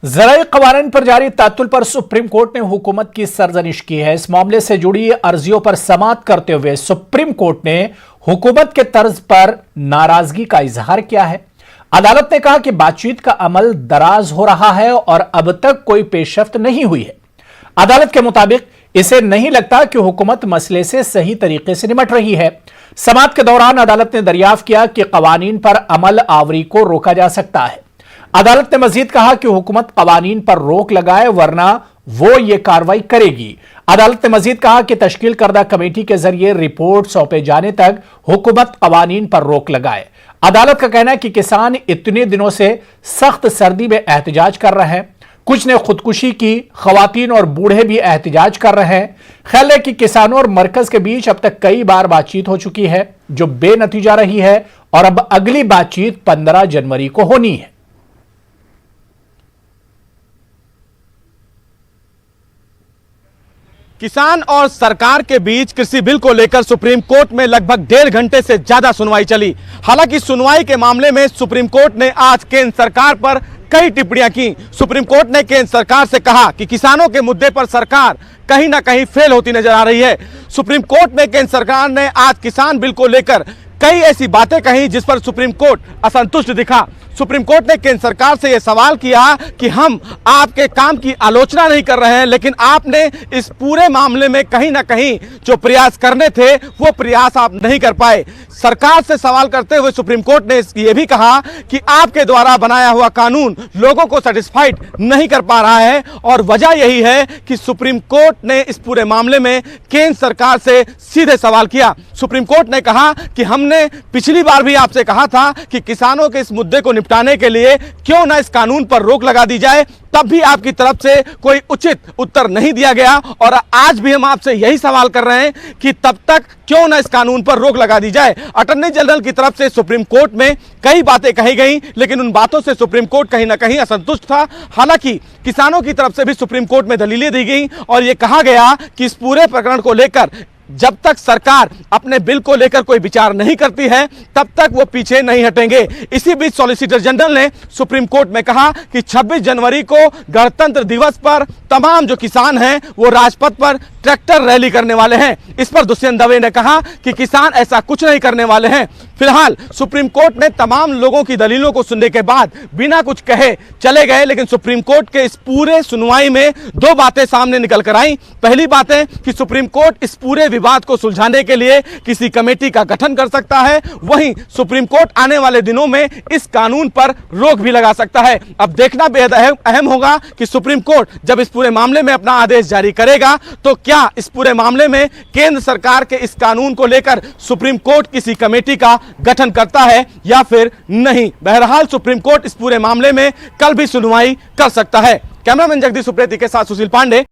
ज़राई क़वानीन पर जारी तात्तुल पर सुप्रीम कोर्ट ने हुकूमत की सरजनिश की है। इस मामले से जुड़ी अर्जियों पर समाअत करते हुए सुप्रीम कोर्ट ने हुकूमत के तर्ज पर नाराजगी का इजहार किया है। अदालत ने कहा कि बातचीत का अमल दराज हो रहा है और अब तक कोई पेशरफ्त नहीं हुई है। अदालत के मुताबिक इसे नहीं लगता कि हुकूमत मसले से सही तरीके से निपट रही है। समाअत के दौरान अदालत ने दरियाफ्त किया कि क़वानीन पर अमल आवरी को रोका जा सकता है। अदालत ने मजीद कहा कि हुकूमत क़वानीन पर रोक लगाए वरना वो ये कार्रवाई करेगी। अदालत ने मजीद कहा कि तश्कील करदा कमेटी के जरिए रिपोर्ट सौंपे जाने तक हुकूमत क़वानीन पर रोक लगाए। अदालत का कहना है कि किसान इतने दिनों से सख्त सर्दी में एहतजाज कर रहे हैं। कुछ ने खुदकुशी की, खवातीन और बूढ़े भी एहतजाज कर रहे हैं। ख्याल है कि किसानों और मरकज के बीच अब तक कई बार बातचीत हो चुकी है जो बेनतीजा रही है और अब अगली बातचीत 15 जनवरी को होनी है। किसान और सरकार के बीच कृषि बिल को लेकर सुप्रीम कोर्ट में लगभग 1.5 घंटे से ज्यादा सुनवाई चली। हालांकि सुनवाई के मामले में सुप्रीम कोर्ट ने आज केंद्र सरकार पर कई टिप्पणियां की। सुप्रीम कोर्ट ने केंद्र सरकार से कहा कि किसानों के मुद्दे पर सरकार कहीं ना कहीं फेल होती नजर आ रही है। सुप्रीम कोर्ट ने केंद्र सरकार ने आज किसान बिल को लेकर कई ऐसी बातें कही जिस पर सुप्रीम कोर्ट असंतुष्ट दिखा। सुप्रीम कोर्ट ने केंद्र सरकार से यह सवाल किया कि हम आपके काम की आलोचना नहीं कर रहे हैं, लेकिन आपने इस पूरे मामले में कहीं ना कहीं जो प्रयास करने थे वो प्रयास आप नहीं कर पाए। सरकार से सवाल करते हुए सुप्रीम कोर्ट ने यह भी कहा कि आपके द्वारा बनाया हुआ कानून लोगों को सेटिस्फाइड नहीं कर पा रहा है और वजह यही है कि सुप्रीम कोर्ट ने इस पूरे मामले में केंद्र सरकार से सीधे सवाल किया। सुप्रीम कोर्ट ने कहा कि हमने पिछली बार भी आपसे कहा था कि किसानों के इस मुद्दे को निपटाने के लिए क्यों ना इस कानून पर रोक लगा दी जाए, तब भी आपकी तरफ से कोई उचित उत्तर नहीं दिया गया और आज भी हम आपसे यही सवाल कर रहे हैं कि तब तक क्यों ना इस कानून पर रोक लगा दी जाए। अटॉर्नी जनरल की तरफ से सुप्रीम कोर्ट में कई बातें कही गई, लेकिन उन बातों से सुप्रीम कोर्ट कहीं ना कहीं असंतुष्ट था। हालांकि किसानों की तरफ से भी सुप्रीम कोर्ट में दलीलें दी गई और यह कहा गया कि इस पूरे प्रकरण को लेकर जब तक सरकार अपने बिल को लेकर कोई विचार नहीं करती है तब तक वो पीछे नहीं हटेंगे। इसी बीच सॉलिसिटर जनरल ने सुप्रीम कोर्ट में कहा कि 26 जनवरी को गणतंत्र दिवस पर तमाम जो किसान हैं वो राजपथ पर ट्रैक्टर रैली करने वाले हैं। इस पर दुष्यंत दवे ने कहा कि किसान ऐसा कुछ नहीं करने वाले हैं। फिलहाल सुप्रीम कोर्ट ने तमाम लोगों की दलीलों को सुनने के बाद बिना कुछ कहे चले गए, लेकिन सुप्रीम कोर्ट के इस पूरे सुनवाई में 2 बातें सामने निकल कर आई। पहली बात है कि सुप्रीम कोर्ट इस पूरे विवाद को सुलझाने के लिए किसी कमेटी का गठन कर सकता है। वहीं सुप्रीम कोर्ट आने वाले दिनों में इस कानून पर रोक भी लगा सकता है। अब देखना बेहद अहम होगा कि सुप्रीम कोर्ट जब इस पूरे मामले में अपना आदेश जारी करेगा तो क्या इस पूरे मामले में केंद्र सरकार के इस कानून को लेकर सुप्रीम कोर्ट किसी कमेटी का गठन करता है या फिर नहीं। बहरहाल सुप्रीम कोर्ट इस पूरे मामले में कल भी सुनवाई कर सकता है। कैमरामैन जगदीश सुप्रेती के साथ सुशील पांडे।